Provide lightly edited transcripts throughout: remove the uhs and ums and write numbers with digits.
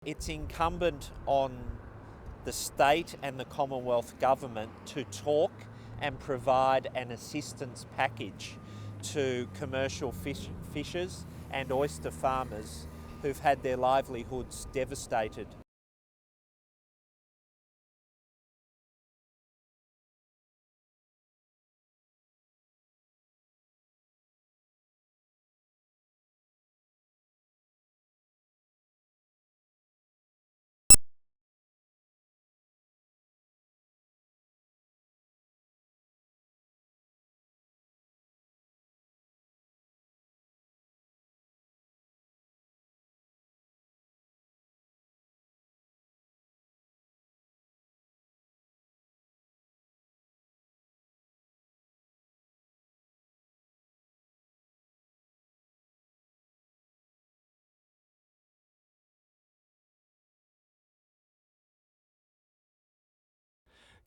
It's incumbent on the state and the Commonwealth Government to talk and provide an assistance package to commercial fishers and oyster farmers who've had their livelihoods devastated.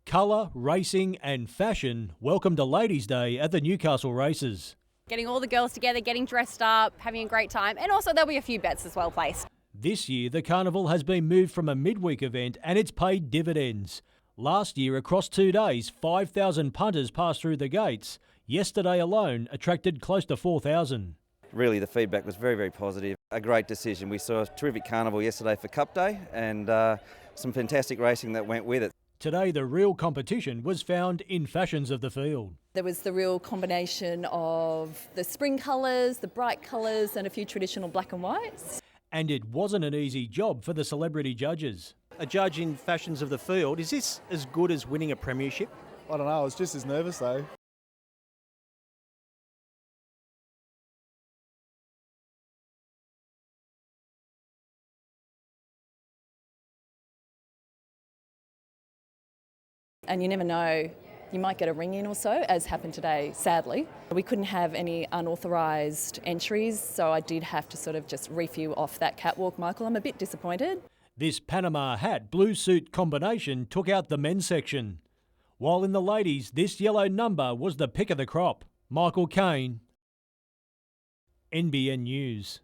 Colour, racing and fashion welcomed a Ladies' Day at the Newcastle races. Getting all the girls together, getting dressed up, having a great time, and also there'll be a few bets as well placed. This year, the carnival has been moved from a midweek event and it's paid dividends. Last year, across 2 days, 5,000 punters passed through the gates. Yesterday alone attracted close to 4,000. Really, the feedback was very, very positive. A great decision. We saw a terrific carnival yesterday for Cup Day and some fantastic racing that went with it. Today, the real competition was found in fashions of the field. There was the real combination of the spring colours, the bright colours and a few traditional black and whites. And it wasn't an easy job for the celebrity judges. A judge in fashions of the field, is this as good as winning a premiership? I don't know, I was just as nervous though. And you never know, you might get a ring in or so, as happened today, sadly. We couldn't have any unauthorised entries, so I did have to sort of just reef you off that catwalk, Michael. I'm a bit disappointed. This Panama hat blue suit combination took out the men's section. While in the ladies, this yellow number was the pick of the crop. Michael Kane, NBN News.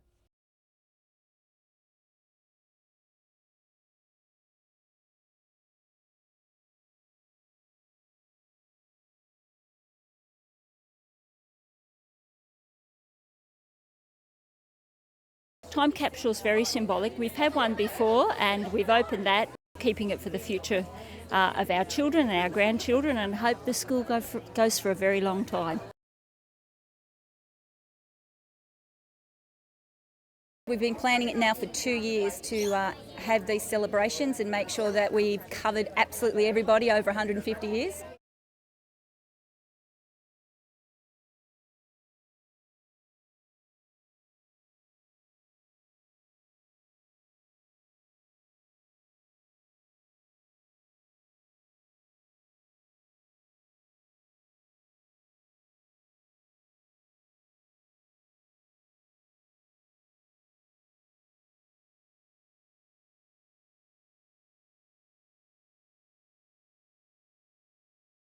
Time capsule is very symbolic. We've had one before and we've opened that, keeping it for the future of our children and our grandchildren, and hope the school goes for a very long time. We've been planning it now for 2 years to have these celebrations and make sure that we've covered absolutely everybody over 150 years.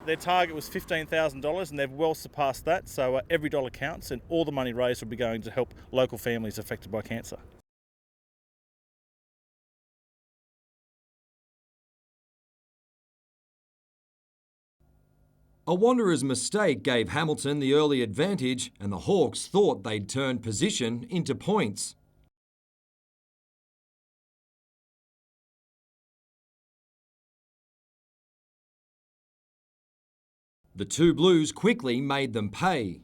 Their target was $15,000 and they've well surpassed that, so every dollar counts and all the money raised will be going to help local families affected by cancer. A Wanderers mistake gave Hamilton the early advantage and the Hawks thought they'd turn position into points. The two Blues quickly made them pay.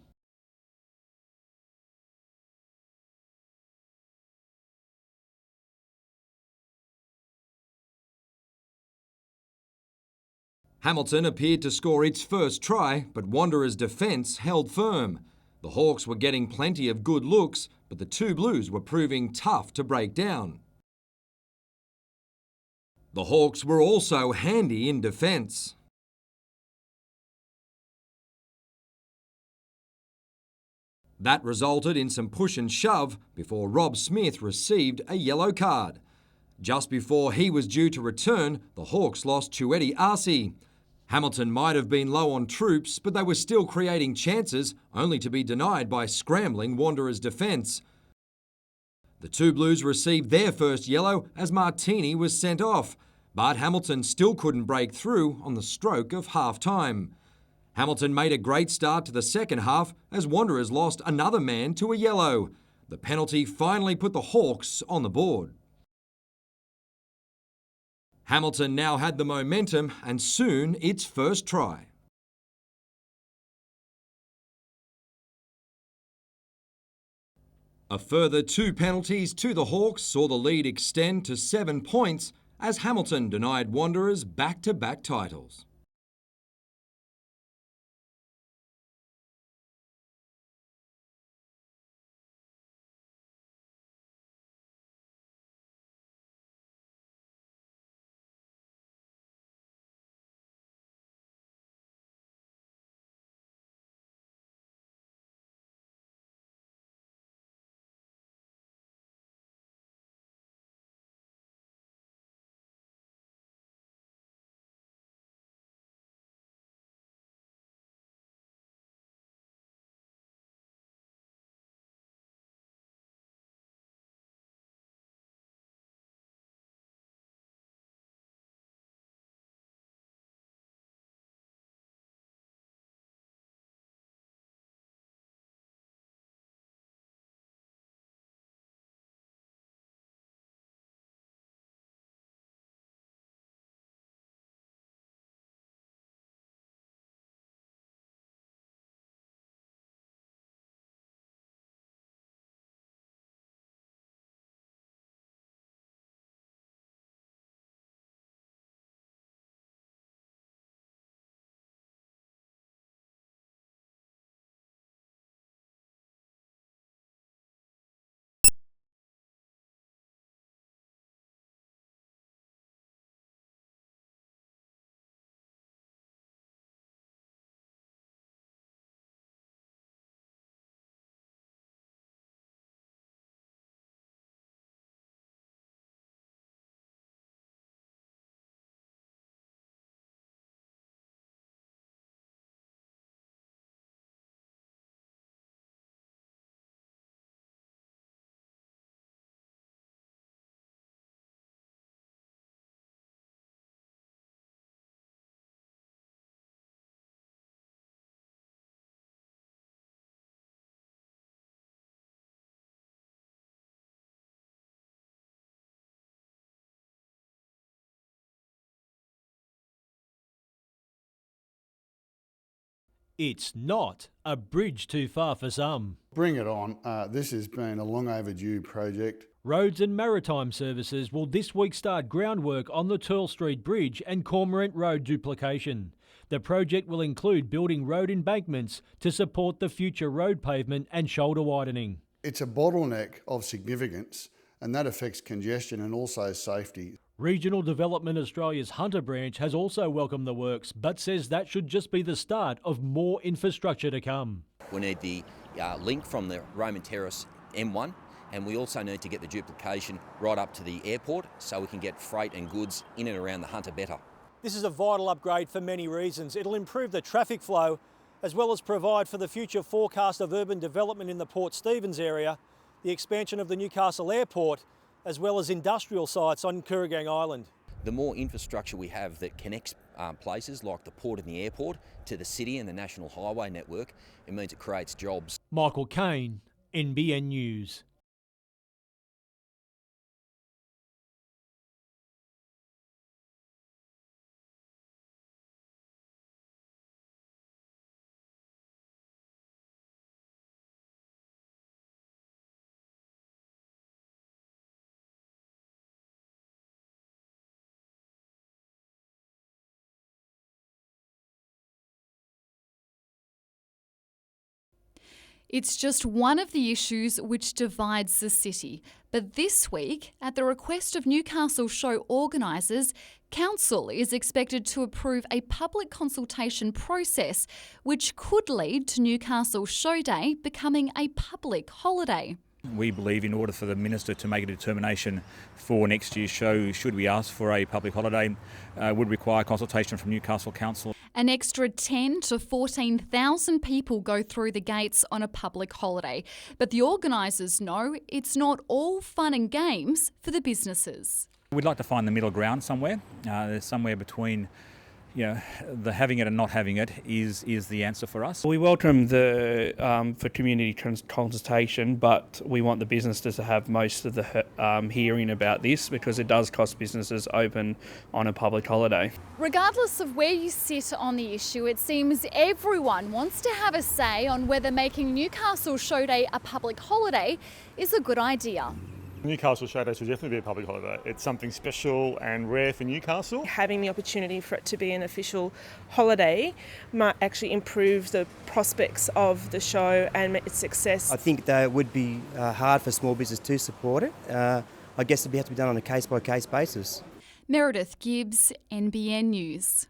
Hamilton appeared to score its first try, but Wanderers' defence held firm. The Hawks were getting plenty of good looks, but the two Blues were proving tough to break down. The Hawks were also handy in defence. That resulted in some push and shove before Rob Smith received a yellow card. Just before he was due to return, the Hawks lost Chuedi Arce. Hamilton might have been low on troops, but they were still creating chances, only to be denied by scrambling Wanderers' defence. The two Blues received their first yellow as Martini was sent off, but Hamilton still couldn't break through on the stroke of half-time. Hamilton made a great start to the second half as Wanderers lost another man to a yellow. The penalty finally put the Hawks on the board. Hamilton now had the momentum and soon its first try. A further 2 penalties to the Hawks saw the lead extend to 7 points as Hamilton denied Wanderers back-to-back titles. It's not a bridge too far for some. Bring it on. This has been a long overdue project. Roads and Maritime Services will this week start groundwork on the Turl Street Bridge and Cormorant Road duplication. The project will include building road embankments to support the future road pavement and shoulder widening. It's a bottleneck of significance, and that affects congestion and also safety. Regional Development Australia's Hunter branch has also welcomed the works, but says that should just be the start of more infrastructure to come. We need the link from the Roman Terrace M1, and we also need to get the duplication right up to the airport so we can get freight and goods in and around the Hunter better. This is a vital upgrade for many reasons. It'll improve the traffic flow as well as provide for the future forecast of urban development in the Port Stephens area, the expansion of the Newcastle Airport, as well as industrial sites on Kooragang Island. The more infrastructure we have that connects places like the port and the airport to the city and the national highway network, it means it creates jobs. Michael Kane, NBN News. It's just one of the issues which divides the city. But this week, at the request of Newcastle show organisers, Council is expected to approve a public consultation process which could lead to Newcastle Show Day becoming a public holiday. We believe in order for the Minister to make a determination for next year's show, should we ask for a public holiday, would require consultation from Newcastle Council. An extra 10 to 14,000 people go through the gates on a public holiday. But the organisers know it's not all fun and games for the businesses. We'd like to find the middle ground somewhere. There's somewhere between, the having it and not having it is the answer for us. We welcome the for community consultation, but we want the businesses to have most of the hearing about this, because it does cost businesses open on a public holiday. Regardless of where you sit on the issue, it seems everyone wants to have a say on whether making Newcastle Show Day a public holiday is a good idea. Newcastle Show Day should definitely be a public holiday. It's something special and rare for Newcastle. Having the opportunity for it to be an official holiday might actually improve the prospects of the show and its success. I think that it would be hard for small business to support it. I guess it'd have to be done on a case-by-case basis. Meredith Gibbs, NBN News.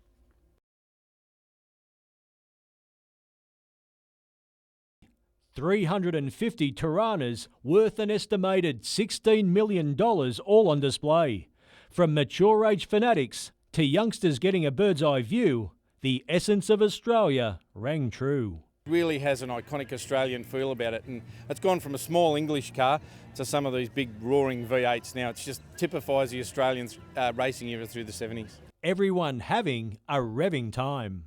$350 Tiranas worth an estimated $16 million all on display. From mature age fanatics to youngsters getting a bird's eye view, the essence of Australia rang true. It really has an iconic Australian feel about it, and it's gone from a small English car to some of these big roaring V8s now. It just typifies the Australian racing era through the 70s. Everyone having a revving time.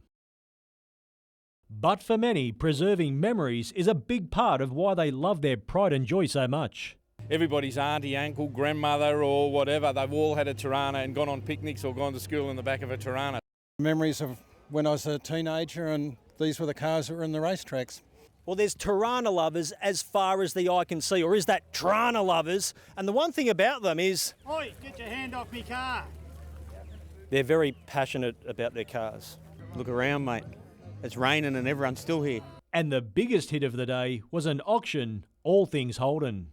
But for many, preserving memories is a big part of why they love their pride and joy so much. Everybody's auntie, uncle, grandmother or whatever, they've all had a Tirana and gone on picnics or gone to school in the back of a Tirana. Memories of when I was a teenager and these were the cars that were in the racetracks. Well, there's Tirana lovers as far as the eye can see, or is that Tirana lovers? And the one thing about them is... Oi, get your hand off me car. They're very passionate about their cars. Look around, mate. It's raining and everyone's still here. And the biggest hit of the day was an auction, all things Holden.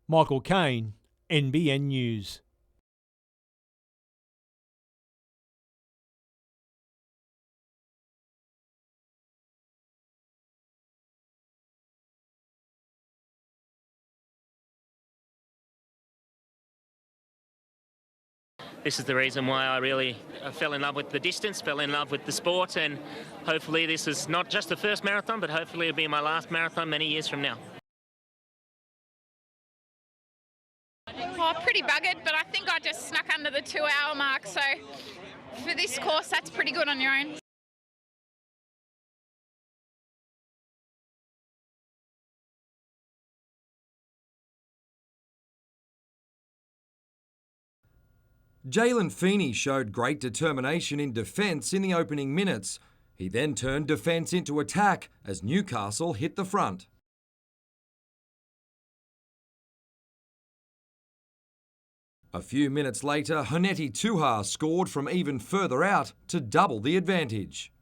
Michael Kane, NBN News. This is the reason why I really fell in love with the distance, fell in love with the sport, and hopefully this is not just the first marathon, but hopefully it'll be my last marathon many years from now. Oh, pretty buggered, but I think I just snuck under the 2-hour mark, so for this course that's pretty good on your own. Jalen Feeney showed great determination in defence in the opening minutes. He then turned defence into attack as Newcastle hit the front. A few minutes later, Honeti Tuhar scored from even further out to double the advantage.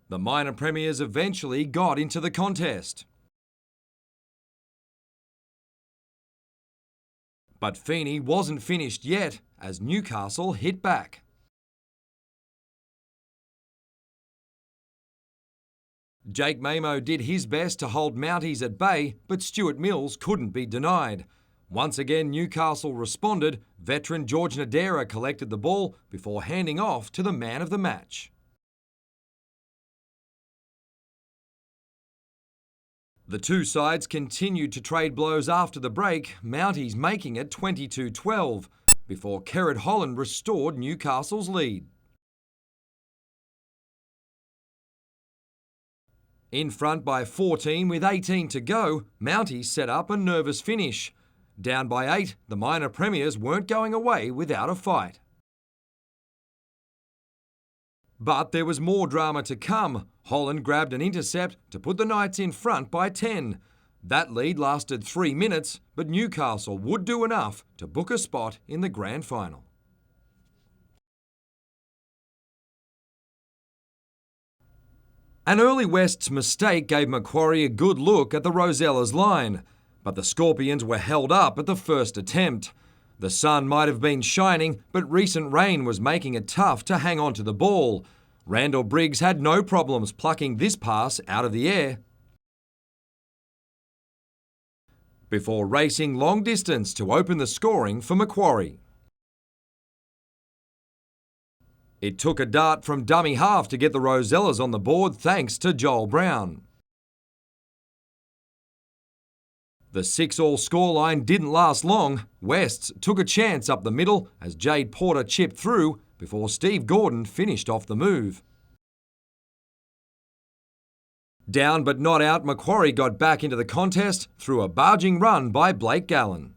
The minor premiers eventually got into the contest. But Feeney wasn't finished yet as Newcastle hit back. Jake Mamo did his best to hold Mounties at bay, but Stuart Mills couldn't be denied. Once again, Newcastle responded. Veteran George Nadera collected the ball before handing off to the man of the match. The two sides continued to trade blows after the break, Mounties making it 22-12, before Kerrod Holland restored Newcastle's lead. In front by 14 with 18 to go, Mounties set up a nervous finish. Down by 8, the minor premiers weren't going away without a fight. But there was more drama to come. Holland grabbed an intercept to put the Knights in front by 10. That lead lasted 3 minutes, but Newcastle would do enough to book a spot in the grand final. An early West's mistake gave Macquarie a good look at the Rosellas line, but the Scorpions were held up at the first attempt. The sun might have been shining, but recent rain was making it tough to hang on to the ball. Randall Briggs had no problems plucking this pass out of the air before racing long distance to open the scoring for Macquarie. It took a dart from dummy half to get the Rosellas on the board thanks to Joel Brown. The 6-all scoreline didn't last long. Wests took a chance up the middle as Jade Porter chipped through before Steve Gordon finished off the move. Down but not out, Macquarie got back into the contest through a barging run by Blake Gallen.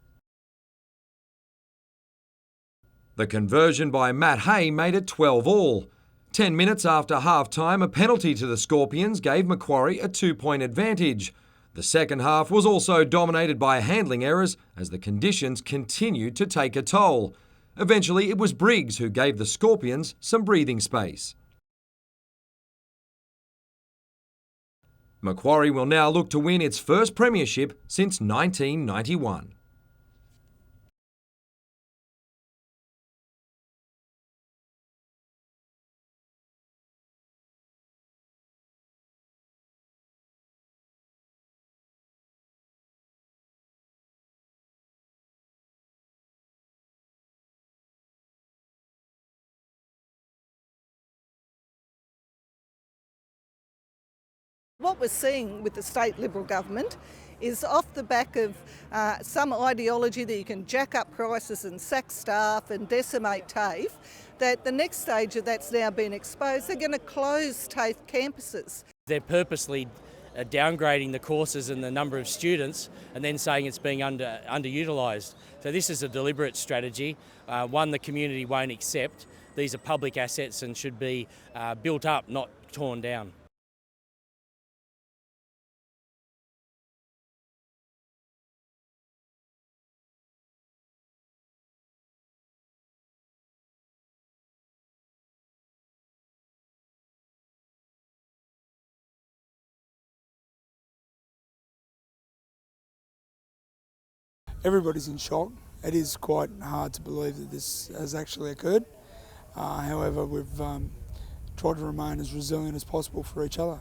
The conversion by Matt Hay made it 12-all. 10 minutes after half-time, a penalty to the Scorpions gave Macquarie a 2-point advantage. The second half was also dominated by handling errors as the conditions continued to take a toll. Eventually, it was Briggs who gave the Scorpions some breathing space. Macquarie will now look to win its first premiership since 1991. What we're seeing with the state Liberal government is off the back of some ideology that you can jack up prices and sack staff and decimate TAFE, that the next stage of that's now been exposed. They're going to close TAFE campuses. They're purposely downgrading the courses and the number of students and then saying it's being underutilised. So this is a deliberate strategy, one the community won't accept. These are public assets and should be built up, not torn down. Everybody's in shock. It is quite hard to believe that this has actually occurred. However, we've tried to remain as resilient as possible for each other.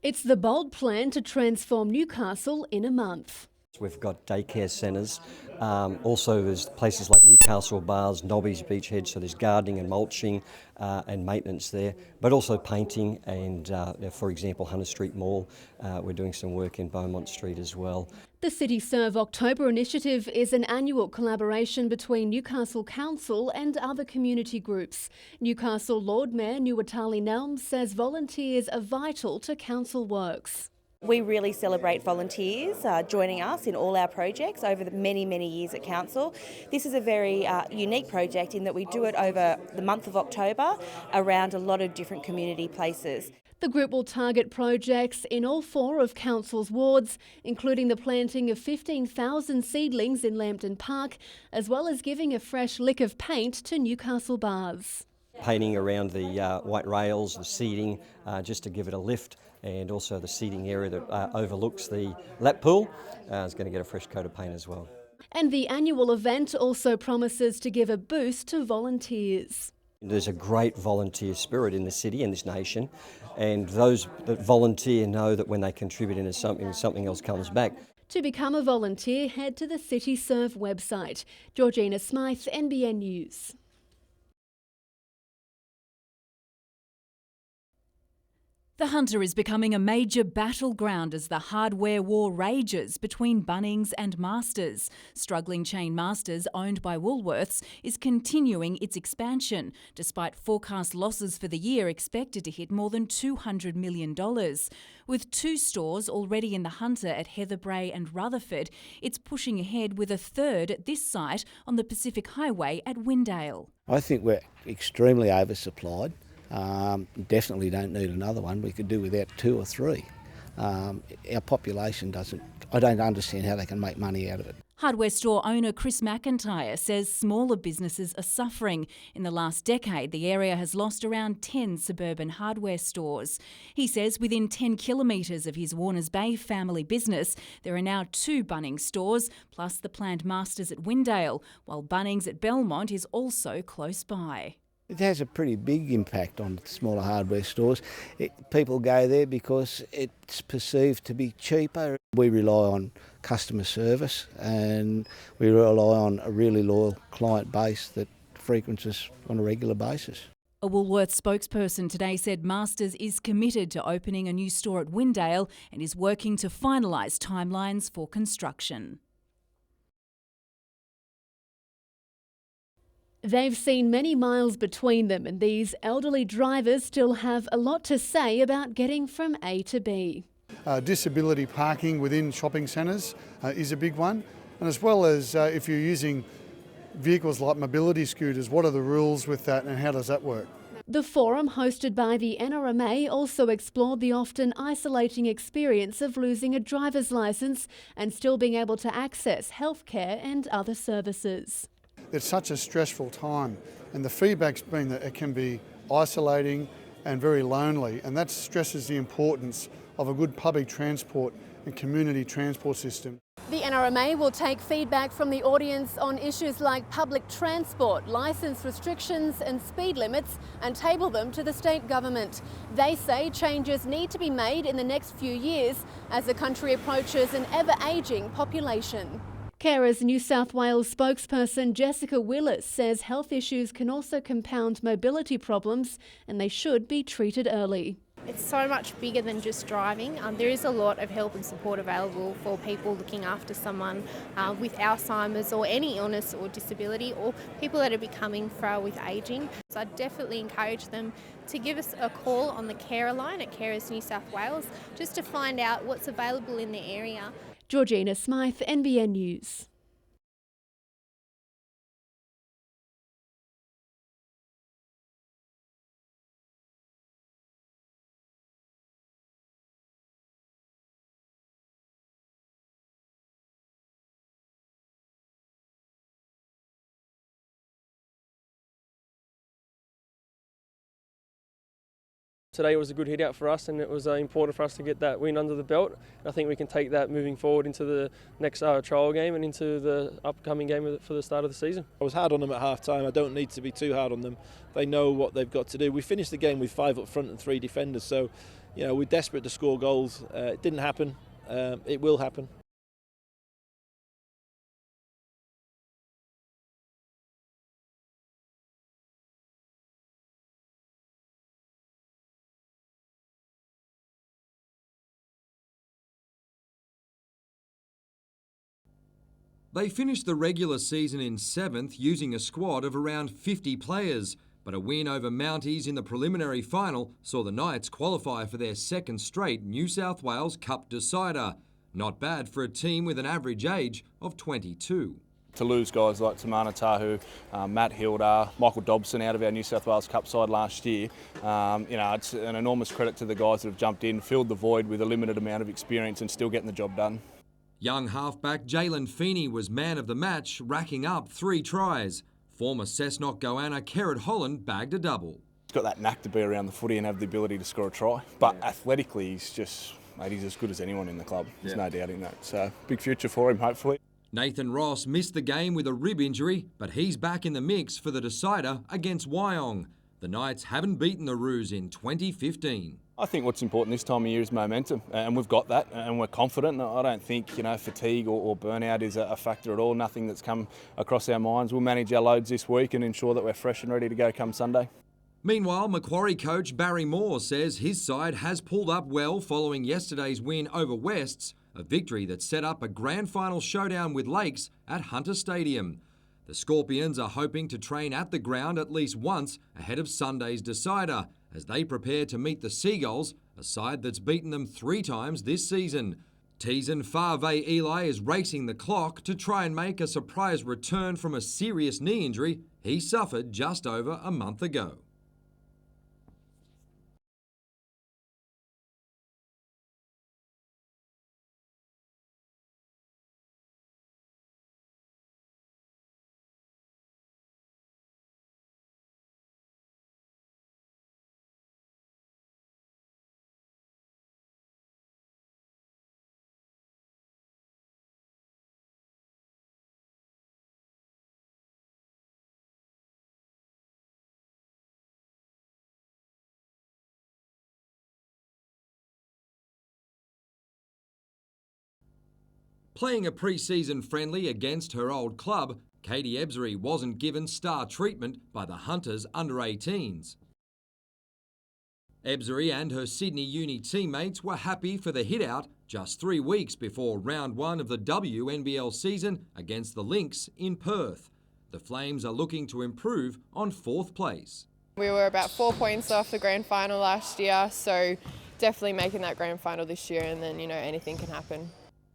It's the bold plan to transform Newcastle in a month. We've got daycare centres. Also there's places like Newcastle Bars, Nobby's Beachhead, so there's gardening and mulching and maintenance there, but also painting and, for example, Hunter Street Mall. We're doing some work in Beaumont Street as well. The City Serve October initiative is an annual collaboration between Newcastle Council and other community groups. Newcastle Lord Mayor Nuwatali Nelms says volunteers are vital to council works. We really celebrate volunteers joining us in all our projects over the many, many years at Council. This is a very unique project in that we do it over the month of October around a lot of different community places. The group will target projects in all 4 of Council's wards, including the planting of 15,000 seedlings in Lambton Park, as well as giving a fresh lick of paint to Newcastle Bars. Painting around the white rails, the seating, just to give it a lift, and also the seating area that overlooks the lap pool is going to get a fresh coat of paint as well. And the annual event also promises to give a boost to volunteers. There's a great volunteer spirit in the city and this nation, and those that volunteer know that when they contribute into something else comes back. To become a volunteer, head to the City Serve website. Georgina Smythe, NBN News. The Hunter is becoming a major battleground as the hardware war rages between Bunnings and Masters. Struggling chain Masters, owned by Woolworths, is continuing its expansion, despite forecast losses for the year expected to hit more than $200 million. With 2 stores already in the Hunter at Heatherbrae and Rutherford, it's pushing ahead with a 3rd at this site on the Pacific Highway at Windale. I think we're extremely oversupplied. Definitely don't need another one. We could do without 2 or 3. Our population I don't understand how they can make money out of it. Hardware store owner Chris McIntyre says smaller businesses are suffering. In the last decade, the area has lost around 10 suburban hardware stores. He says within 10 kilometres of his Warners Bay family business, there are now 2 Bunnings stores, plus the planned Masters at Windale, while Bunnings at Belmont is also close by. It has a pretty big impact on smaller hardware stores. People go there because it's perceived to be cheaper. We rely on customer service and we rely on a really loyal client base that frequents us on a regular basis. A Woolworths spokesperson today said Masters is committed to opening a new store at Windale and is working to finalise timelines for construction. They've seen many miles between them, and these elderly drivers still have a lot to say about getting from A to B. Disability parking within shopping centres is a big one, and as well as if you're using vehicles like mobility scooters, what are the rules with that and how does that work? The forum, hosted by the NRMA, also explored the often isolating experience of losing a driver's licence and still being able to access healthcare and other services. It's such a stressful time, and the feedback's been that it can be isolating and very lonely, and that stresses the importance of a good public transport and community transport system. The NRMA will take feedback from the audience on issues like public transport, licence restrictions and speed limits and table them to the state government. They say changes need to be made in the next few years as the country approaches an ever-ageing population. Carers New South Wales spokesperson Jessica Willis says health issues can also compound mobility problems and they should be treated early. It's so much bigger than just driving. There is a lot of help and support available for people looking after someone with Alzheimer's or any illness or disability, or people that are becoming frail with ageing. So I definitely encourage them to give us a call on the carer line at Carers New South Wales just to find out what's available in the area. Georgina Smythe, NBN News. Today was a good hit out for us, and it was important for us to get that win under the belt. I think we can take that moving forward into the next trial game and into the upcoming game for the start of the season. I was hard on them at half time. I don't need to be too hard on them. They know what they've got to do. We finished the game with 5 up front and 3 defenders, so we're desperate to score goals. It didn't happen. It will happen. They finished the regular season in 7th using a squad of around 50 players, but a win over Mounties in the preliminary final saw the Knights qualify for their 2nd straight New South Wales Cup decider. Not bad for a team with an average age of 22. To lose guys like Tamana Tahu, Matt Hilda, Michael Dobson out of our New South Wales Cup side last year, it's an enormous credit to the guys that have jumped in, filled the void with a limited amount of experience and still getting the job done. Young halfback Jalen Feeney was man of the match, racking up 3 tries. Former Cessnock Goanna Kerrod Holland bagged a double. He's got that knack to be around the footy and have the ability to score a try, but athletically he's as good as anyone in the club. There's no doubting that. So big future for him, hopefully. Nathan Ross missed the game with a rib injury, but he's back in the mix for the decider against Wyong. The Knights haven't beaten the Roos in 2015. I think what's important this time of year is momentum, and we've got that, and we're confident. I don't think fatigue or burnout is a factor at all. Nothing that's come across our minds. We'll manage our loads this week and ensure that we're fresh and ready to go come Sunday. Meanwhile, Macquarie coach Barry Moore says his side has pulled up well following yesterday's win over Wests, a victory that set up a grand final showdown with Lakes at Hunter Stadium. The Scorpions are hoping to train at the ground at least once ahead of Sunday's decider, as they prepare to meet the Seagulls, a side that's beaten them 3 times this season. Teason Fa'avai Eli is racing the clock to try and make a surprise return from a serious knee injury he suffered just over a month ago. Playing a pre-season friendly against her old club, Katie Ebzery wasn't given star treatment by the Hunters under-18s. Ebzery and her Sydney Uni teammates were happy for the hit-out just 3 weeks before round one of the WNBL season against the Lynx in Perth. The Flames are looking to improve on 4th place. We were about 4 points off the grand final last year, so definitely making that grand final this year, and then, anything can happen.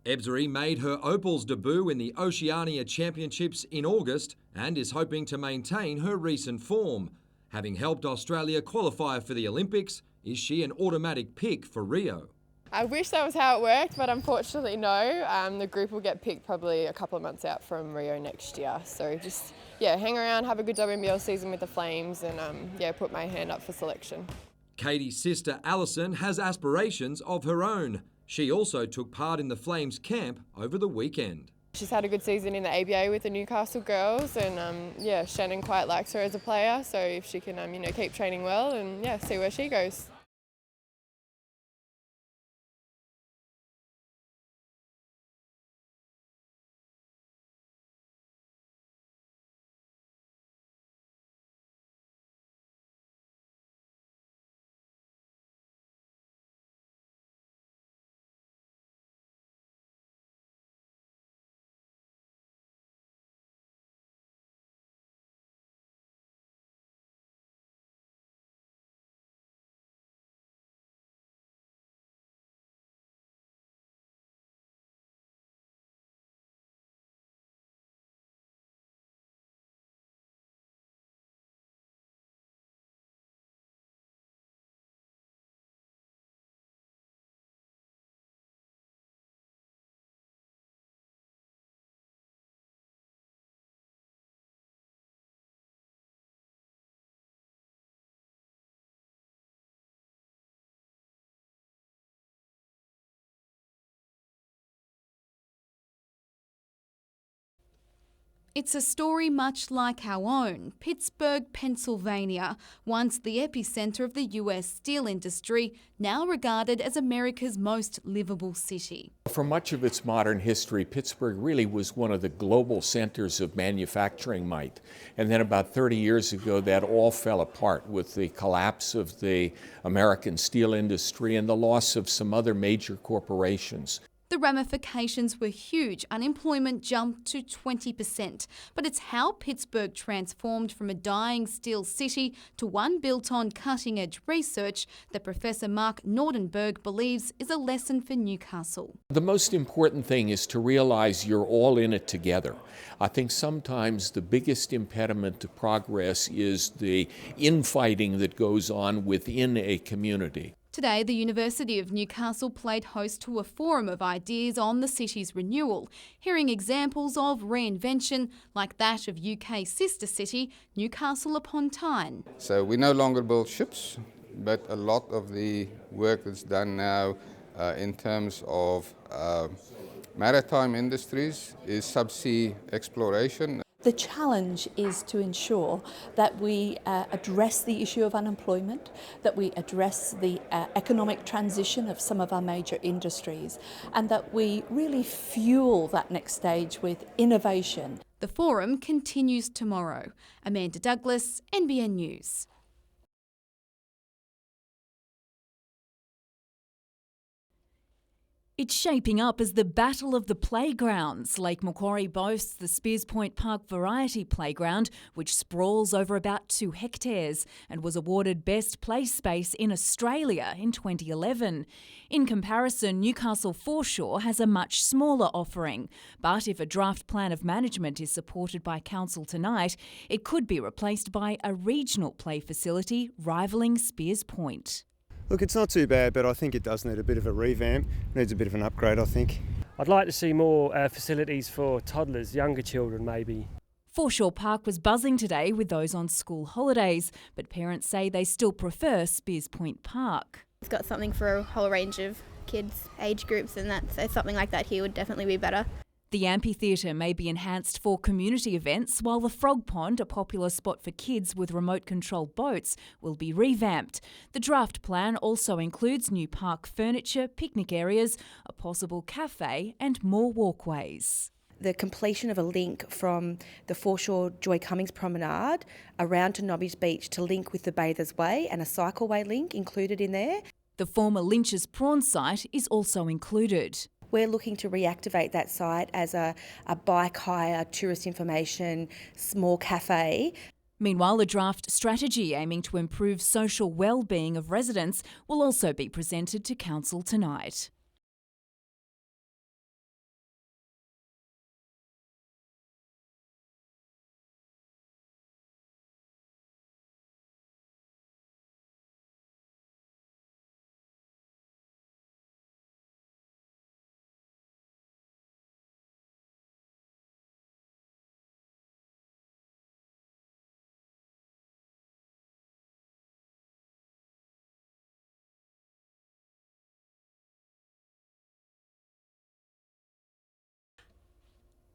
Ebzery made her Opals debut in the Oceania Championships in August and is hoping to maintain her recent form. Having helped Australia qualify for the Olympics, is she an automatic pick for Rio? I wish that was how it worked, but unfortunately no. The group will get picked probably a couple of months out from Rio next year. So just, hang around, have a good WNBL season with the Flames and, put my hand up for selection. Katie's sister Alison has aspirations of her own. She also took part in the Flames camp over the weekend. She's had a good season in the ABA with the Newcastle girls, and Shannon quite likes her as a player. So if she can, keep training well and see where she goes. It's a story much like our own. Pittsburgh, Pennsylvania, once the epicenter of the US steel industry, now regarded as America's most livable city. For much of its modern history, Pittsburgh really was one of the global centers of manufacturing might. And then about 30 years ago, that all fell apart with the collapse of the American steel industry and the loss of some other major corporations. The ramifications were huge. Unemployment jumped to 20%. But it's how Pittsburgh transformed from a dying steel city to one built on cutting-edge research that Professor Mark Nordenberg believes is a lesson for Newcastle. The most important thing is to realize you're all in it together. I think sometimes the biggest impediment to progress is the infighting that goes on within a community. Today, the University of Newcastle played host to a forum of ideas on the city's renewal, hearing examples of reinvention like that of UK sister city Newcastle upon Tyne. So we no longer build ships, but a lot of the work that's done now in terms of maritime industries is subsea exploration. The challenge is to ensure that we address the issue of unemployment, that we address the economic transition of some of our major industries, and that we really fuel that next stage with innovation. The forum continues tomorrow. Amanda Douglas, NBN News. It's shaping up as the battle of the playgrounds. Lake Macquarie boasts the Spears Point Park Variety Playground, which sprawls over about 2 hectares and was awarded Best Play Space in Australia in 2011. In comparison, Newcastle Foreshore has a much smaller offering. But if a draft plan of management is supported by Council tonight, it could be replaced by a regional play facility rivalling Spears Point. Look, it's not too bad, but I think it does need a bit of a revamp. It needs a bit of an upgrade, I think. I'd like to see more facilities for toddlers, younger children maybe. Foreshore Park was buzzing today with those on school holidays, but parents say they still prefer Spears Point Park. It's got something for a whole range of kids, age groups and that, so something like that here would definitely be better. The amphitheatre may be enhanced for community events, while the Frog Pond, a popular spot for kids with remote-controlled boats, will be revamped. The draft plan also includes new park furniture, picnic areas, a possible cafe and more walkways. The completion of a link from the foreshore Joy Cummings Promenade around to Nobby's Beach to link with the Bathers Way, and a cycleway link included in there. The former Lynch's Prawn site is also included. We're looking to reactivate that site as a bike hire, tourist information, small cafe. Meanwhile, a draft strategy aiming to improve social well-being of residents will also be presented to Council tonight.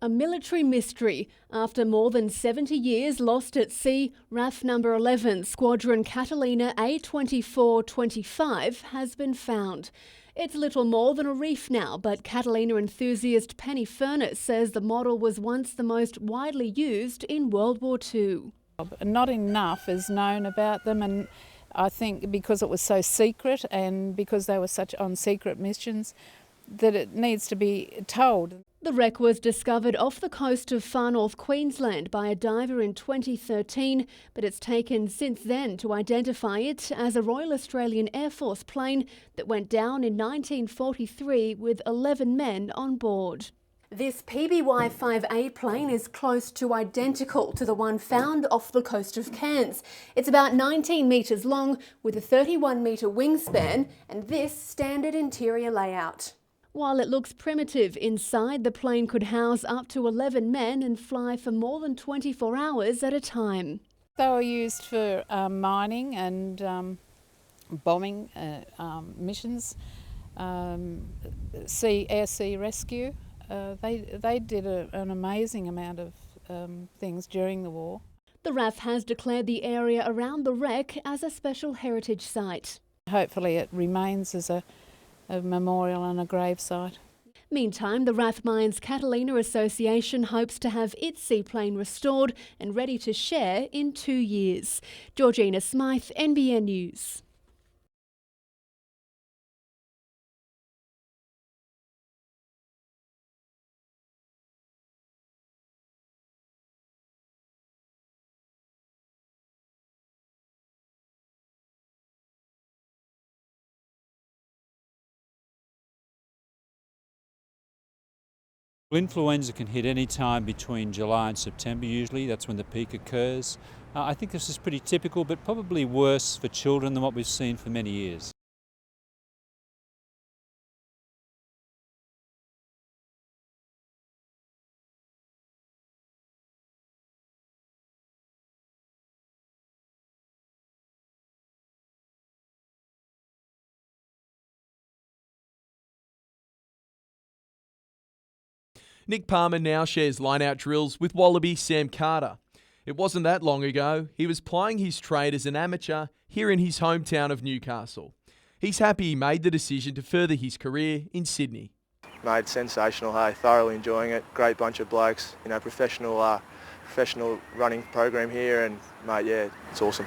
A military mystery. After more than 70 years lost at sea, RAF number 11 Squadron Catalina A2425 has been found. It's little more than a reef now, but Catalina enthusiast Penny Furness says the model was once the most widely used in World War II. Not enough is known about them, and I think because it was so secret and because they were such on secret missions, that it needs to be told. The wreck was discovered off the coast of far north Queensland by a diver in 2013, but it's taken since then to identify it as a Royal Australian Air Force plane that went down in 1943 with 11 men on board. This PBY-5A plane is close to identical to the one found off the coast of Cairns. It's about 19 metres long with a 31-metre wingspan and this standard interior layout. While it looks primitive inside, the plane could house up to 11 men and fly for more than 24 hours at a time. They were used for mining and bombing missions, air-sea rescue. They did an amazing amount of things during the war. The RAF has declared the area around the wreck as a special heritage site. Hopefully it remains as a memorial and a grave site. Meantime, the Rathmines Catalina Association hopes to have its seaplane restored and ready to share in 2 years. Georgina Smythe, NBN News. Influenza can hit any time between July and September usually, that's when the peak occurs. I think this is pretty typical, but probably worse for children than what we've seen for many years. Nick Palmer now shares line-out drills with Wallaby Sam Carter. It wasn't that long ago, he was plying his trade as an amateur here in his hometown of Newcastle. He's happy he made the decision to further his career in Sydney. Mate, sensational, hey, thoroughly enjoying it. Great bunch of blokes, you know, professional running program here, and mate, yeah, it's awesome.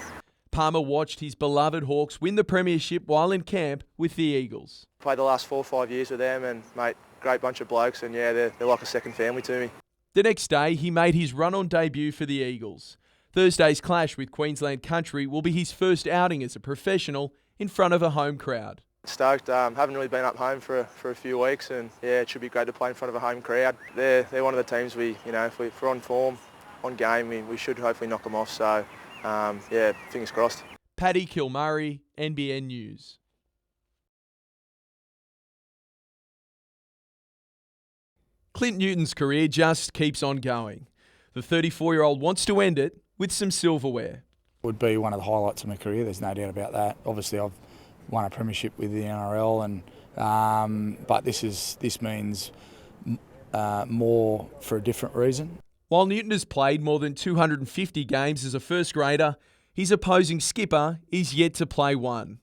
Palmer watched his beloved Hawks win the premiership while in camp with the Eagles. Played the last 4 or 5 years with them, and mate, great bunch of blokes, and yeah, they're like a second family to me. The next day, he made his run-on debut for the Eagles. Thursday's clash with Queensland Country will be his first outing as a professional in front of a home crowd. Stoked. Haven't really been up home for a few weeks, and yeah, it should be great to play in front of a home crowd. They're one of the teams if we're on form, on game, we should hopefully knock them off. So yeah, fingers crossed. Paddy Kilmurray, NBN News. Clint Newton's career just keeps on going. The 34-year-old wants to end it with some silverware. Would be one of the highlights of my career, there's no doubt about that. Obviously I've won a premiership with the NRL, but this means more for a different reason. While Newton has played more than 250 games as a first grader, his opposing skipper is yet to play one.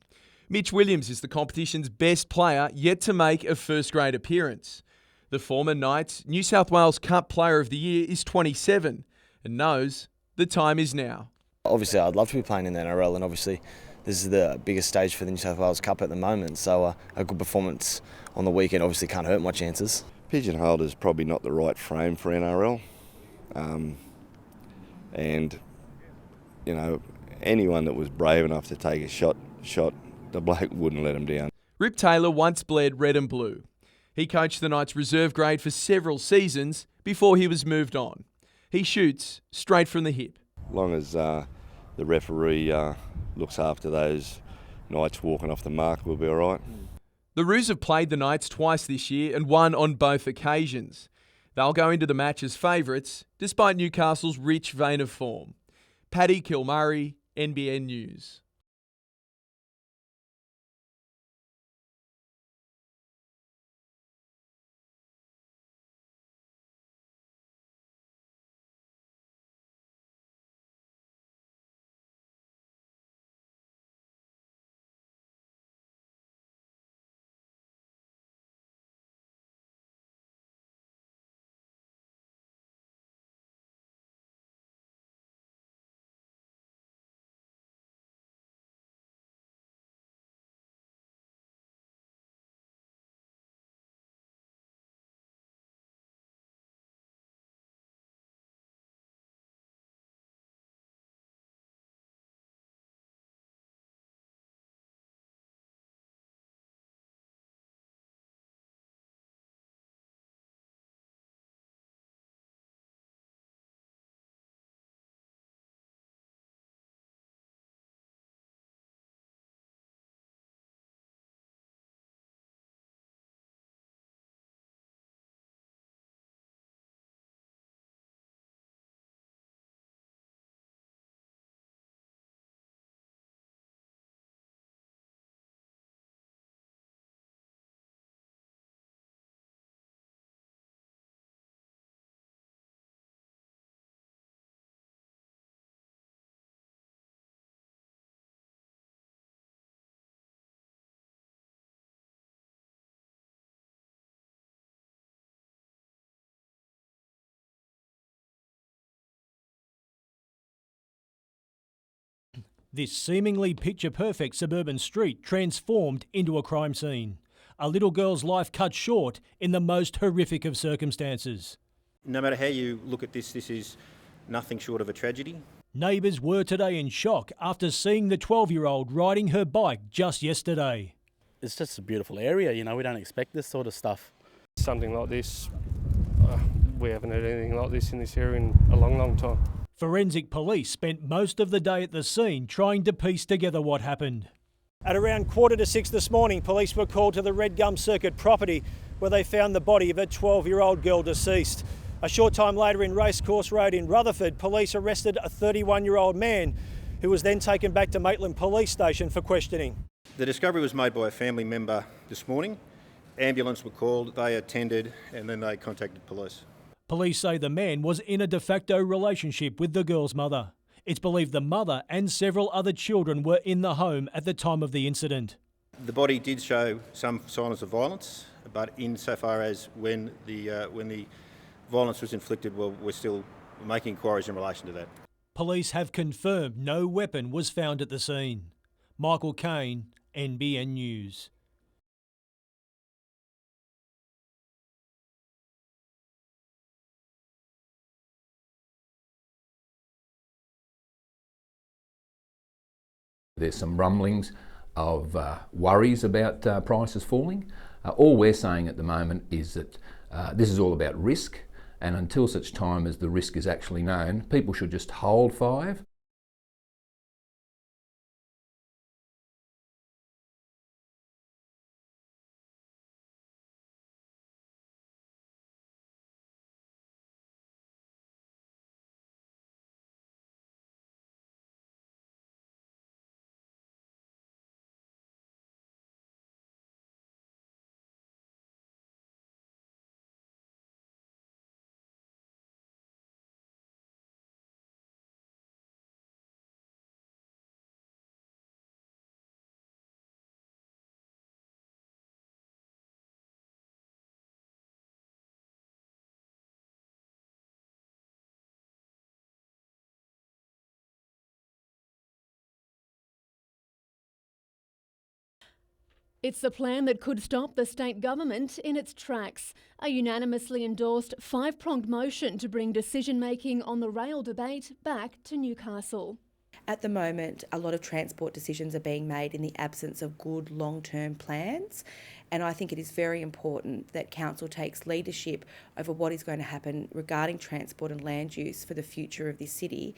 Mitch Williams is the competition's best player yet to make a first grade appearance. The former Knights New South Wales Cup Player of the Year is 27 and knows the time is now. Obviously I'd love to be playing in the NRL, and obviously this is the biggest stage for the New South Wales Cup at the moment, so a good performance on the weekend obviously can't hurt my chances. Pigeonholed is probably not the right frame for NRL, and you know, anyone that was brave enough to take a shot, the bloke wouldn't let him down. Rip Taylor once bled red and blue. He coached the Knights reserve grade for several seasons before he was moved on. He shoots straight from the hip. As long as the referee looks after those Knights walking off the mark, we'll be all right. The Roos have played the Knights twice this year and won on both occasions. They'll go into the match as favourites, despite Newcastle's rich vein of form. Paddy Kilmurray, NBN News. This seemingly picture-perfect suburban street transformed into a crime scene. A little girl's life cut short in the most horrific of circumstances. No matter how you look at this is nothing short of a tragedy. Neighbours were today in shock after seeing the 12-year-old riding her bike just yesterday. It's just a beautiful area, you know, we don't expect this sort of stuff. Something like this, we haven't had anything like this in this area in a long, long time. Forensic police spent most of the day at the scene trying to piece together what happened. At around 5:45 this morning, police were called to the Red Gum Circuit property where they found the body of a 12-year-old girl deceased. A short time later in Racecourse Road in Rutherford, police arrested a 31-year-old man who was then taken back to Maitland Police Station for questioning. The discovery was made by a family member this morning. Ambulance were called, they attended, and then they contacted police. Police say the man was in a de facto relationship with the girl's mother. It's believed the mother and several other children were in the home at the time of the incident. The body did show some signs of violence, but insofar as when the violence was inflicted, well, we're still making inquiries in relation to that. Police have confirmed no weapon was found at the scene. Michael Kane, NBN News. There's some rumblings of worries about prices falling. All we're saying at the moment is that this is all about risk, and until such time as the risk is actually known, people should just hold 5. It's a plan that could stop the state government in its tracks. A unanimously endorsed 5-pronged motion to bring decision-making on the rail debate back to Newcastle. At the moment, a lot of transport decisions are being made in the absence of good long-term plans, and I think it is very important that Council takes leadership over what is going to happen regarding transport and land use for the future of this city.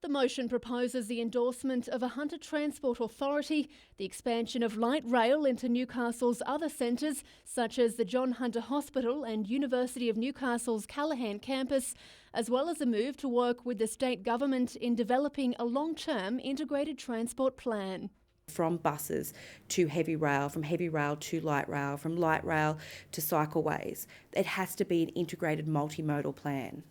The motion proposes the endorsement of a Hunter Transport Authority, the expansion of light rail into Newcastle's other centres, such as the John Hunter Hospital and University of Newcastle's Callaghan campus, as well as a move to work with the state government in developing a long-term integrated transport plan. From buses to heavy rail, from heavy rail to light rail, from light rail to cycleways. It has to be an integrated multimodal plan.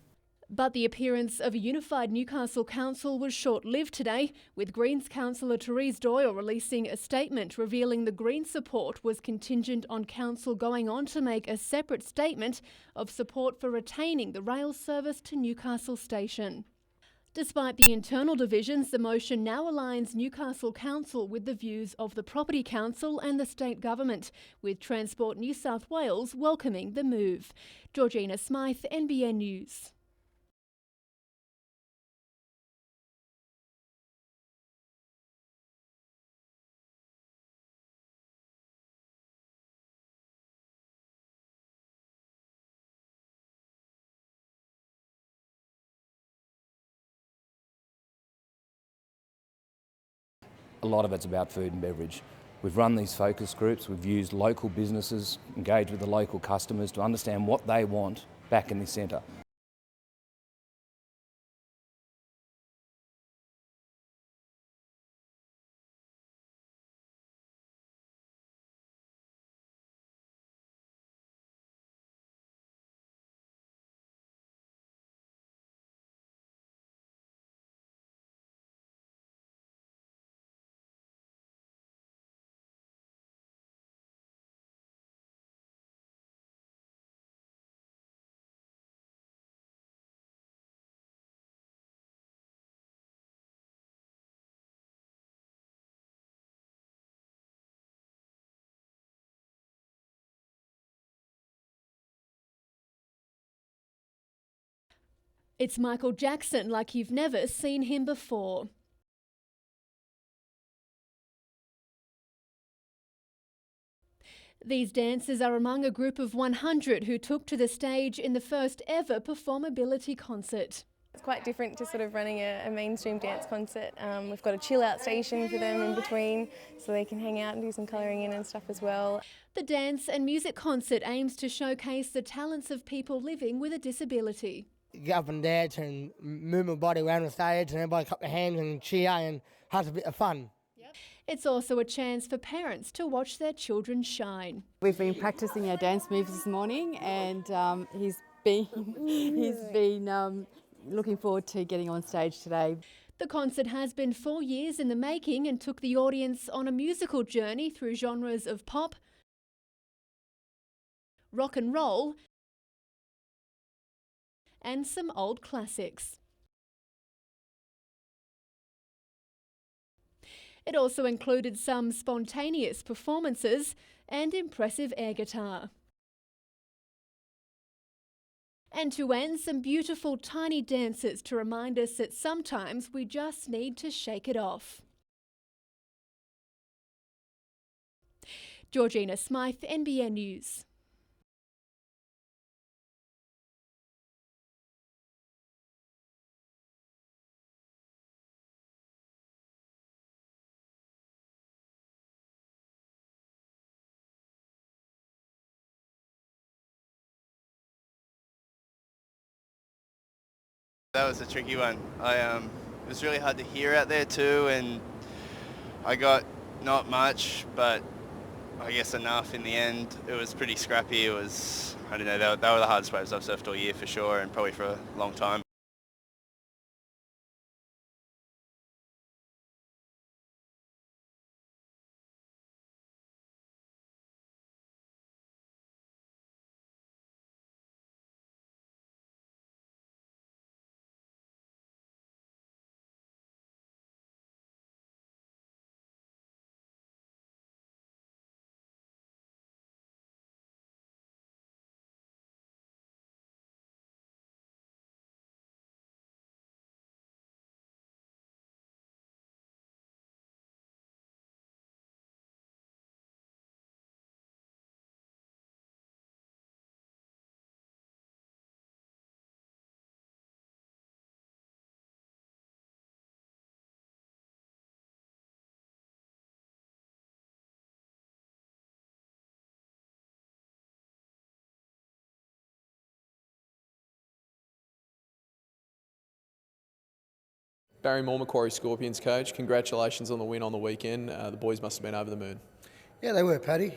But the appearance of a unified Newcastle Council was short-lived today, with Greens councillor Therese Doyle releasing a statement revealing the Greens support was contingent on Council going on to make a separate statement of support for retaining the rail service to Newcastle Station. Despite the internal divisions, the motion now aligns Newcastle Council with the views of the Property Council and the state government, with Transport New South Wales welcoming the move. Georgina Smythe, NBN News. A lot of it's about food and beverage. We've run these focus groups, we've used local businesses, engaged with the local customers to understand what they want back in this centre. It's Michael Jackson like you've never seen him before. These dancers are among a group of 100 who took to the stage in the first ever performability concert. It's quite different to sort of running a mainstream dance concert. We've got a chill out station for them in between so they can hang out and do some colouring in and stuff as well. The dance and music concert aims to showcase the talents of people living with a disability. Get up and dance and move my body around the stage and everybody clap their hands and cheer and has a bit of fun. It's also a chance for parents to watch their children shine. We've been practising our dance moves this morning and he's been looking forward to getting on stage today. The concert has been 4 years in the making and took the audience on a musical journey through genres of pop, rock and roll, and some old classics. It also included some spontaneous performances and impressive air guitar. And to end, some beautiful tiny dances to remind us that sometimes we just need to shake it off. Georgina Smythe, NBN News. That was a tricky one. It was really hard to hear out there too, and I got not much, but I guess enough in the end. It was pretty scrappy. It was, I don't know, they were the hardest waves I've surfed all year for sure, and probably for a long time. Barrymore Macquarie Scorpions coach, congratulations on the win on the weekend. The boys must have been over the moon. Yeah, they were, Paddy.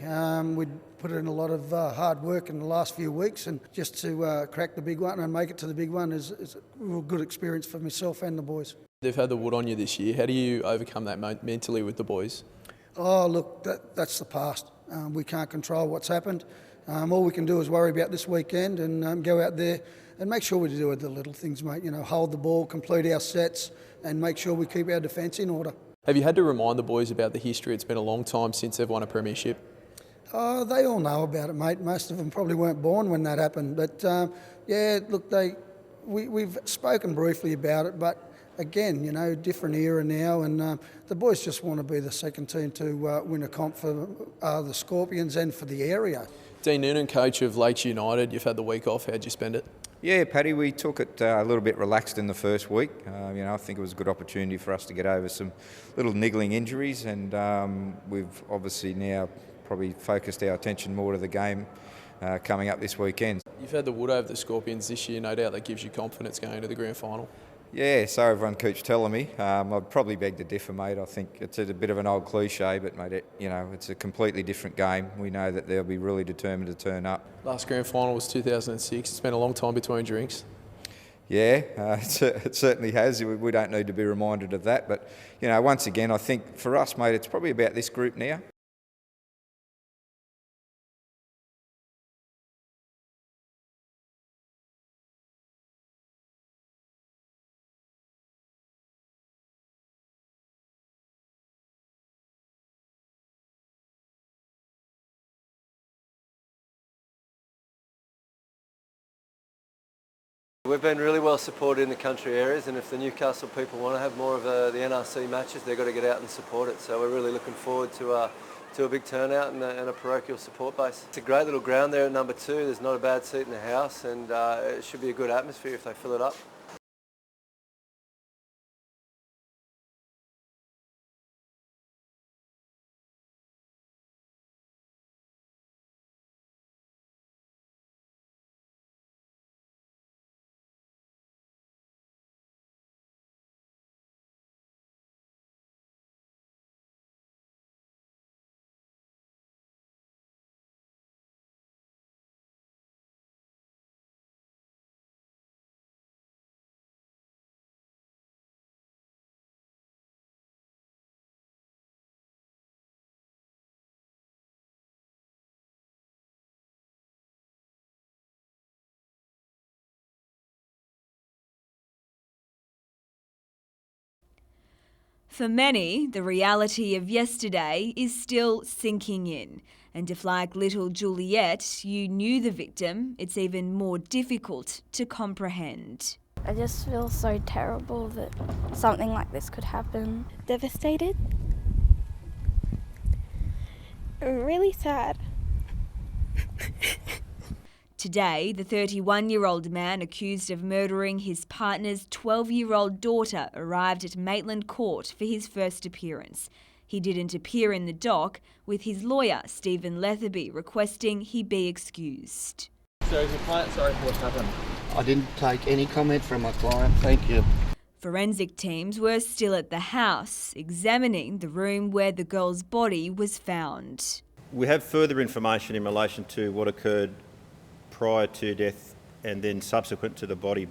We'd put in a lot of hard work in the last few weeks, and just to crack the big one and make it to the big one is a real good experience for myself and the boys. They've had the wood on you this year. How do you overcome that mentally with the boys? Oh, look, that's the past. We can't control what's happened. All we can do is worry about this weekend and go out there and make sure we do the little things, mate. You know, hold the ball, complete our sets, and make sure we keep our defence in order. Have you had to remind the boys about the history? It's been a long time since they've won a premiership. Oh, they all know about it, mate. Most of them probably weren't born when that happened. But, yeah, look, we've spoken briefly about it, but again, you know, different era now, and the boys just want to be the second team to win a comp for the Scorpions and for the area. Dean Noonan, coach of Lakes United, you've had the week off. How'd you spend it? Yeah, Paddy, we took it a little bit relaxed in the first week. I think it was a good opportunity for us to get over some little niggling injuries, and we've obviously now probably focused our attention more to the game coming up this weekend. You've had the wood over the Scorpions this year. No doubt that gives you confidence going into the grand final. Yeah, so everyone keeps telling me. I'd probably beg to differ, mate. I think it's a bit of an old cliche, but mate, it's a completely different game. We know that they'll be really determined to turn up. Last grand final was 2006. It's been a long time between drinks. Yeah, it certainly has. We don't need to be reminded of that. But, once again, I think for us, mate, it's probably about this group now. We've been really well supported in the country areas, and if the Newcastle people want to have more of the NRC matches, they've got to get out and support it. So we're really looking forward to a big turnout and a parochial support base. It's a great little ground there at number 2. There's not a bad seat in the house, and it should be a good atmosphere if they fill it up. For many, the reality of yesterday is still sinking in. And if, like little Juliet, you knew the victim, it's even more difficult to comprehend. I just feel so terrible that something like this could happen. Devastated. Really sad. Today, the 31-year-old man accused of murdering his partner's 12-year-old daughter arrived at Maitland Court for his first appearance. He didn't appear in the dock, with his lawyer, Stephen Letherby, requesting he be excused. So is your client sorry for what's happened? I didn't take any comment from my client, thank you. Forensic teams were still at the house, examining the room where the girl's body was found. We have further information in relation to what occurred prior to death and then subsequent to the body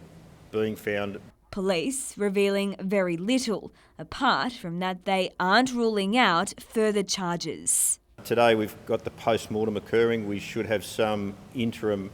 being found. Police revealing very little, apart from that they aren't ruling out further charges. Today we've got the post-mortem occurring. We should have some interim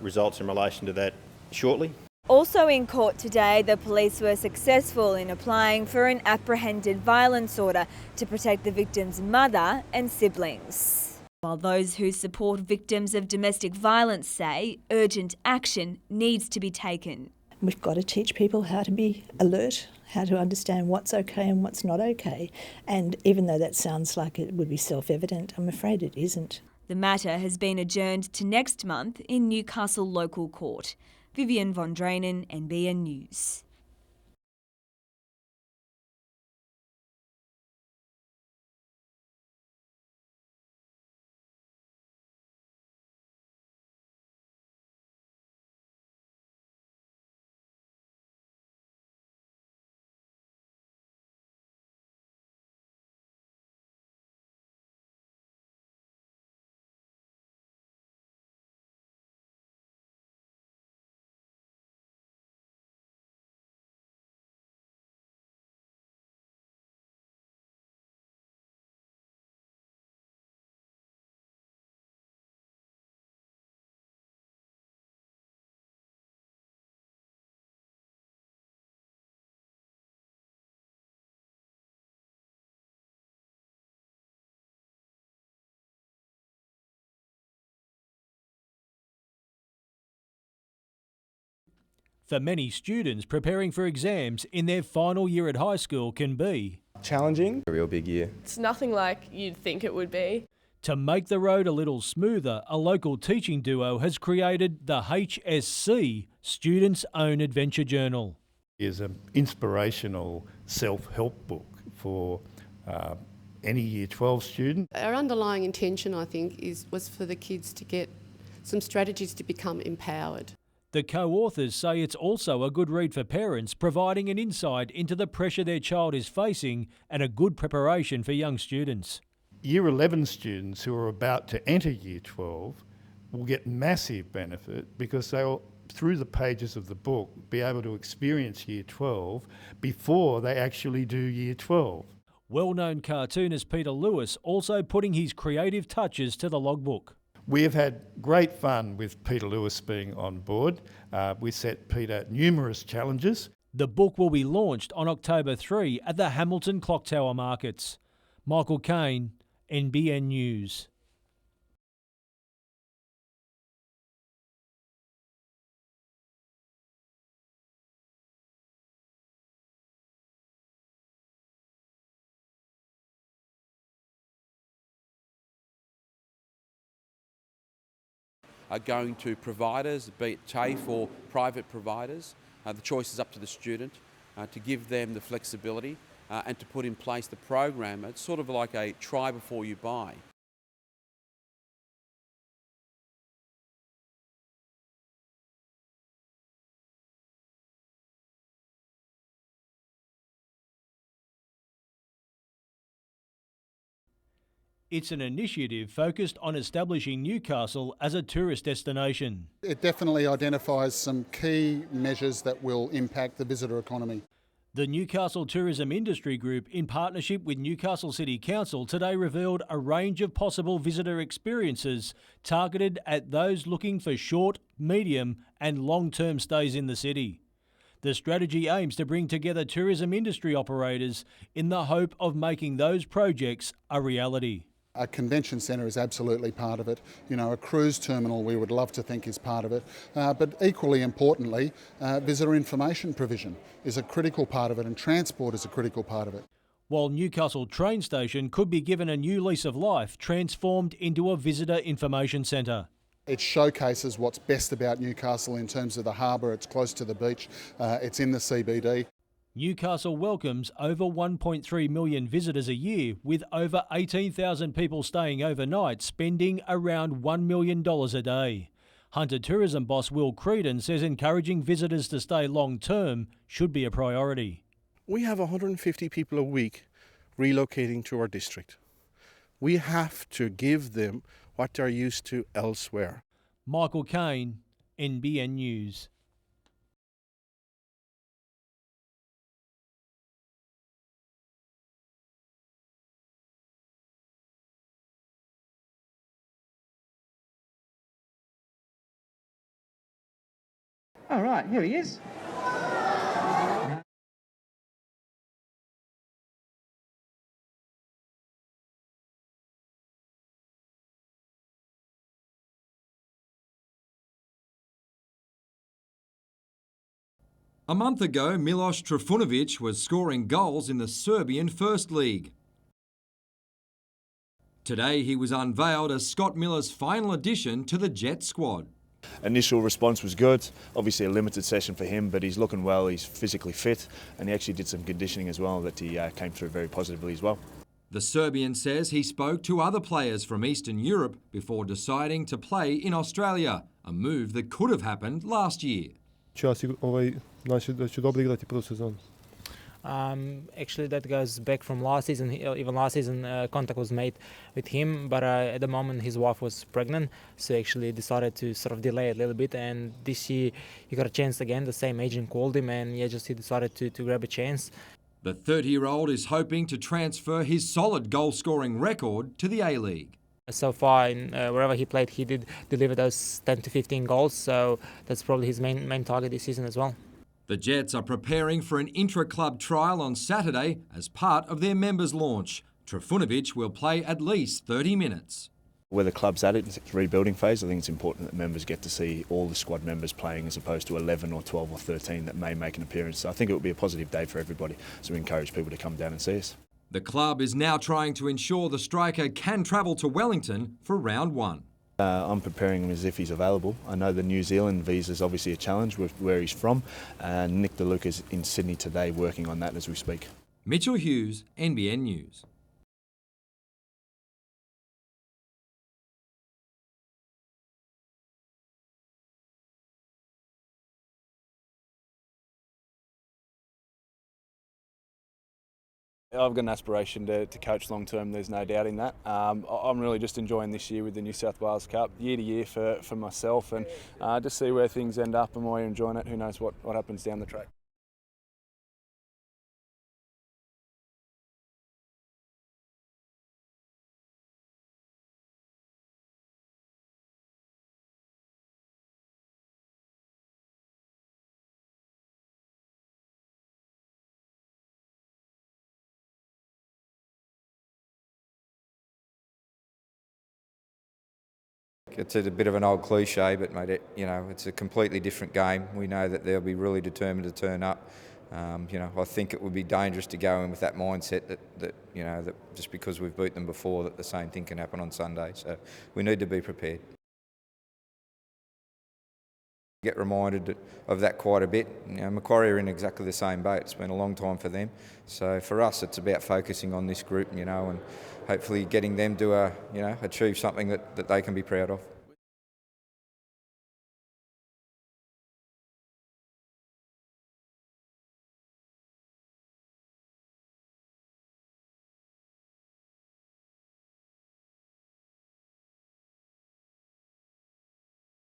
results in relation to that shortly. Also in court today, the police were successful in applying for an apprehended violence order to protect the victim's mother and siblings. While those who support victims of domestic violence say urgent action needs to be taken. We've got to teach people how to be alert, how to understand what's okay and what's not okay. And even though that sounds like it would be self-evident, I'm afraid it isn't. The matter has been adjourned to next month in Newcastle Local Court. Vivian von Drainen, NBN News. for many students preparing for exams in their final year at high school can be challenging. A real big year. It's nothing like you'd think it would be. To make the road a little smoother, a local teaching duo has created the HSC, Students' Own Adventure Journal. Is an inspirational self-help book for any Year 12 student. Our underlying intention, I think, was for the kids to get some strategies to become empowered. The co-authors say it's also a good read for parents, providing an insight into the pressure their child is facing and a good preparation for young students. Year 11 students who are about to enter Year 12 will get massive benefit because they'll, through the pages of the book, be able to experience Year 12 before they actually do Year 12. Well-known cartoonist Peter Lewis also putting his creative touches to the logbook. We have had great fun with Peter Lewis being on board. We set Peter numerous challenges. The book will be launched on October 3 at the Hamilton Clock Tower Markets. Michael Kane, NBN News. Are going to providers, be it TAFE or private providers. The choice is up to the student to give them the flexibility and to put in place the program. It's sort of like a try before you buy. It's an initiative focused on establishing Newcastle as a tourist destination. It definitely identifies some key measures that will impact the visitor economy. The Newcastle Tourism Industry Group, in partnership with Newcastle City Council, today revealed a range of possible visitor experiences targeted at those looking for short, medium and long-term stays in the city. The strategy aims to bring together tourism industry operators in the hope of making those projects a reality. A convention centre is absolutely part of it. You know, a cruise terminal we would love to think is part of it. But equally importantly, visitor information provision is a critical part of it, and transport is a critical part of it. While Newcastle train station could be given a new lease of life, transformed into a visitor information centre. It showcases what's best about Newcastle in terms of the harbour. It's close to the beach, it's in the CBD. Newcastle welcomes over 1.3 million visitors a year, with over 18,000 people staying overnight, spending around $1 million a day. Hunter Tourism boss Will Creedon says encouraging visitors to stay long term should be a priority. We have 150 people a week relocating to our district. We have to give them what they're used to elsewhere. Michael Kane, NBN News. All right, here he is. A month ago, Milos Trifunovic was scoring goals in the Serbian First League. Today he was unveiled as Scott Miller's final addition to the Jet squad. Initial response was good, obviously a limited session for him, but he's looking well, he's physically fit, and he actually did some conditioning as well that he came through very positively as well. The Serbian says he spoke to other players from Eastern Europe before deciding to play in Australia, a move that could have happened last year. Actually, that goes back from last season. Even last season, contact was made with him, but at the moment his wife was pregnant, so actually decided to sort of delay it a little bit. And this year he got a chance again. The same agent called him, and he decided to grab a chance. The 30-year-old is hoping to transfer his solid goal-scoring record to the A-League. So far, wherever he played, he did deliver those 10 to 15 goals, so that's probably his main target this season as well. The Jets are preparing for an intra-club trial on Saturday as part of their members' launch. Trifunovic will play at least 30 minutes. Where the club's at it, it's a rebuilding phase. I think it's important that members get to see all the squad members playing as opposed to 11 or 12 or 13 that may make an appearance. So I think it will be a positive day for everybody, so we encourage people to come down and see us. The club is now trying to ensure the striker can travel to Wellington for round one. I'm preparing him as if he's available. I know the New Zealand visa is obviously a challenge with where he's from. Nick DeLuca's in Sydney today working on that as we speak. Mitchell Hughes, NBN News. I've got an aspiration to coach long term, there's no doubt in that. I'm really just enjoying this year with the New South Wales Cup, year to year for myself, and just see where things end up and while you're enjoying it, who knows what happens down the track. It's a bit of an old cliche, but mate, it's a completely different game. We know that they'll be really determined to turn up. I think it would be dangerous to go in with that mindset that just because we've beat them before, that the same thing can happen on Sunday. So we need to be prepared. Get reminded of that quite a bit. Macquarie are in exactly the same boat. It's been a long time for them. So for us, it's about focusing on this group, and hopefully getting them to, achieve something that they can be proud of.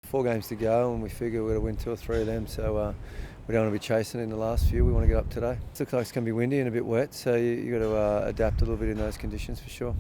Four games to go, and we figure we're going to win 2 or 3 of them, so we don't want to be chasing in the last few. We want to get up today. It looks like it's going to be windy and a bit wet, so you've got to adapt a little bit in those conditions for sure.